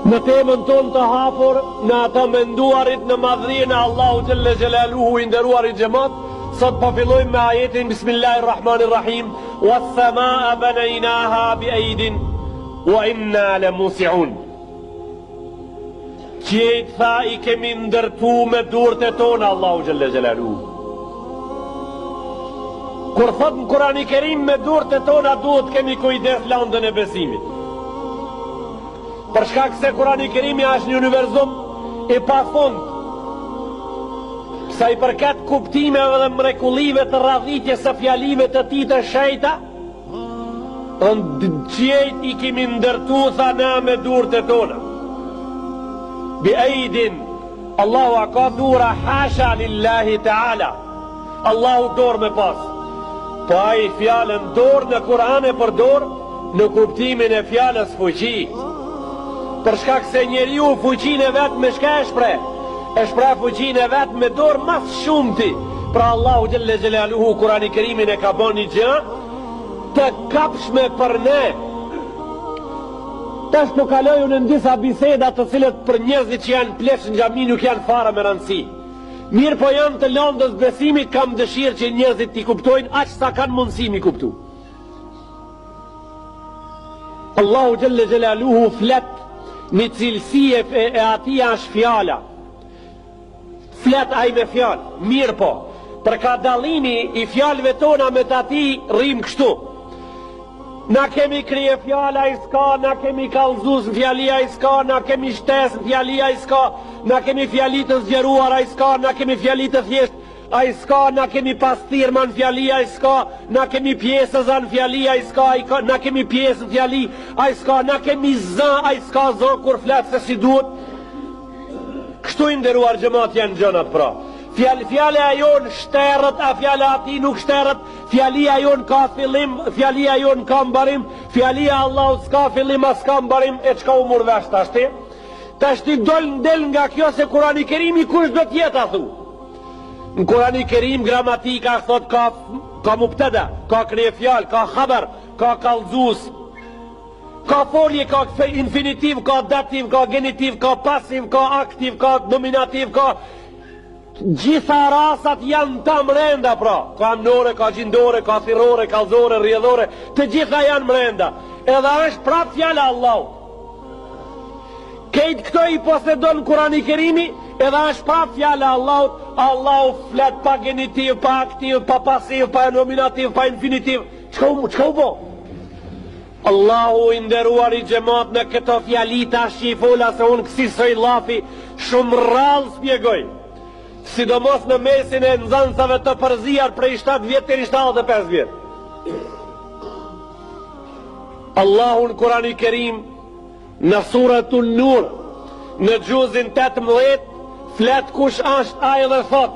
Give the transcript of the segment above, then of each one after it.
në temën tonë të hapur, në ata menduarit në madhrinë e Allahu Gjelle Gjelaluhu, i nderuarit xhamat. Sot po fillojmë me ajetin Bismillahirrahmanirrahim, was-samaa banaynaha bi'aydin wa inna lamusi'un. Qejt tha i kemi ndërtu me durët e tona Allahu Gjelle Gjelaluhu. Kur thot në Kurani Kerim me durët e tona, duhet kemi kujdes landën e besimit. Për shkak se Kurani Kerimi është një univerzum i pafund, sa i përket kuptimeve dhe mrekullive të radhitjes së fjalive të tij të shejta, qejt i kemi ndërtu tha na me durët e tona. Bi aidin, Allahu a ka dura, hasha lillahi ta'ala, Allahu dorë me pas. Po a i fjallën dorë në Kur'an e përdor në kuptimin e fjallës fuqi. Për shkak se njeriu fuqinë e vet me shka e shpreh fuqinë e vet me dorë mas shumti. Pra Allahu Gjelle Gjelaluhu Kurani Kerimin e ka bën një gjë të kapshme për ne. Tash po kaloj unë në disa biseda të cilët për njerëzit që janë plesh në xhami nuk janë fare me rëndësi. Mirë po janë të lëndës besimit, kam dëshirë që njerëzit t'i kuptojnë aq sa kanë mundësi mi kuptu. Allahu Gjelle Gjelaluhu flet një cilësi e ati është fjala. Flet ai me fjalë, mirë po, për ka dallimi i fjalëve tona me të ati rrim kështu. Na kemi krije fjala i s'ka, na kemi kallëzus në fjalia i s'ka, na kemi shtes në fjalia i s'ka, na kemi fjalit të zgjeruar a i s'ka, na kemi fjalit të thjesht a i s'ka, na kemi pastirma në fjalia i s'ka, na kemi pjesës në fjalia i s'ka, na kemi pjesë në fjali a i s'ka, na kemi zë a i s'ka zë kur fletë se si duhet. Kështu i nderuar xhamat janë gjënat pra. Fjala jon shterët, a fjala ati nuk shterët. Fjalia jon ka fillim, fjalia jon ka mbarim. Fjalia Allahut s'ka fillim as ka mbarim. E çka u murvesh tashti? Tashti del nga kjo se Kurani Kerimi kush do t'jetë a thu. Në Kurani Kerim gramatika thot ka mubtada, ka krije fjalë, ka khabar, ka kallëzues, ka folje, ka infinitiv, ka dativ, ka genitiv, ka pasiv, ka aktiv, ka nominativ, ka gjitha rasat janë ta mrenda pra. Ka amnore, ka gjindore, ka thirore, kallëzore, rrjedhore, të gjitha janë mrenda. Edhe është prap fjala Allahut. Kejt këto i posedon Kurani Kerimi, edhe është prap fjala Allahut. Allahu flet pa genitiv, pa aktiv, pa pasiv, pa nominativ, pa infinitiv. Çka u bo? Allahu i nderuar i xhamat në këto fjalita që i fola se unë kësisoj lafi shumë rrallë spjegoj. Sidomos në mesin e nxënësave të përzijar prej 7 vjet deri 75 vjet. Allahu në Kurani Kerim në suratul Nur në gjuzin 18 flet kush është ai dhe thot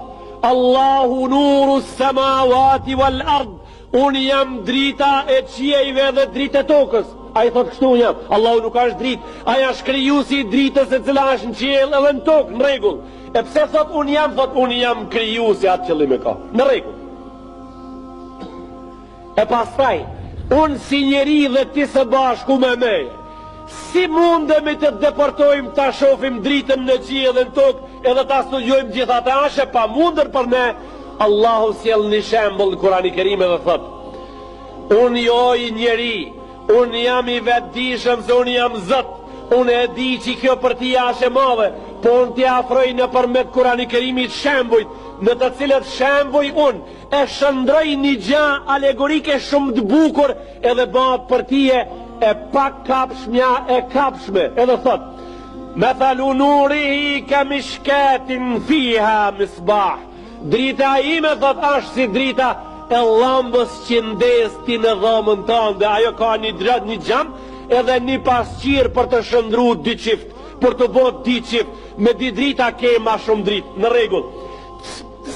Allahu nuru samawati wal ard, unë jam drita e qiejve dhe dritë e tokës. A i thot kështu unë jam. Allahu nuk është dritë, aja është krijuesi i dritës e cila është në qiell edhe në tokë, në rregull. E pse thot unë jam krijuesi, atë qëllim e ka. Në rregull. E pastaj, unë si njeri dhe ti së bashku me me, si mundemi të deportojmë ta shohim dritën në qiell dhe në tokë, edhe ta studiojmë gjithata, është e pamundër për ne. Allahu sjell një shembull në Kurani Kerim dhe thot: unë jo i njeri, unë jam i vetëdijshëm se unë jam Zot. Unë e di që kjo për ti është e madhe, po unë t'i afroj nëpërmjet Kurani Kerimit shembujt, në të cilët shembuj unë e shëndroj një gjë alegorike shumë të bukur edhe bëhet për ti e pak kapshmja e kapshme. Edhe thot: mathalu nurihi ka mishkatin fiha misbah. Drita ime thot është si drita e lambës që ndes ti në dhomën tonë, dhe ajo ka një gjam edhe një pasqyrë për të shëndru 2 qift, për të bot 2 qift, me 2 drita ke ma shumë dritë, në rregull.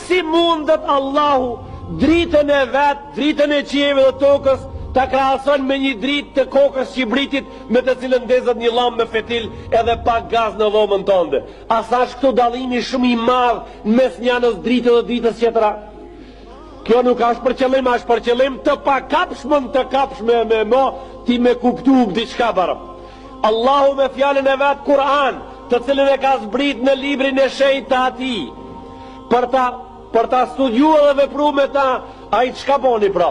Si mundet Allahu dritën e vetë, dritën e qiejve dhe tokës, ta krahason me një dritë të kokës qibritit me të cilën ndezet një lambë me fetil edhe pak gaz në dhomën tonë. Asa është këtu dallimi shumë i madh mes një anës dritë dhe dritës tjetra? Kjo nuk është për qëllim, është për qëllim të pakapshmën të kapshme me mo, ti me kuptu diçka barë. Allahu me fjalën e vetë Kur'an, të cilën e ka zbrit në librin e shenjtë të ati, për ta studiu dhe vepru me ta, a i qka boni pra?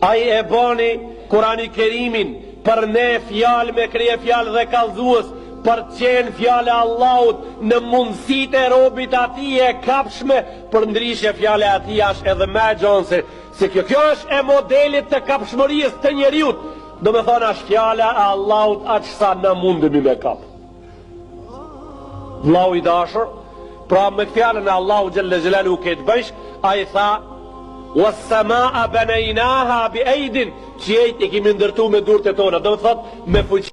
A i e boni Kurani Kerimin për ne fjalë me krije fjalë dhe kallëzues, për qenë fjale Allahut në mundësit e robit ati e kapshme, për ndrishje fjale ati është edhe me gjonë se kjo është e modelit të kapshmërijës të njeriut, do me thonë është fjale a Allahut aqë sa në mundëmi me kap. Vlau i dashur, pra me fjale në Allahut Gjelle Gjelalu këtë bëjsh, a i tha was-samaa banaynaha bi aydin, qiejt e kemi ndërtu me durët e tona, do me thot me fuqi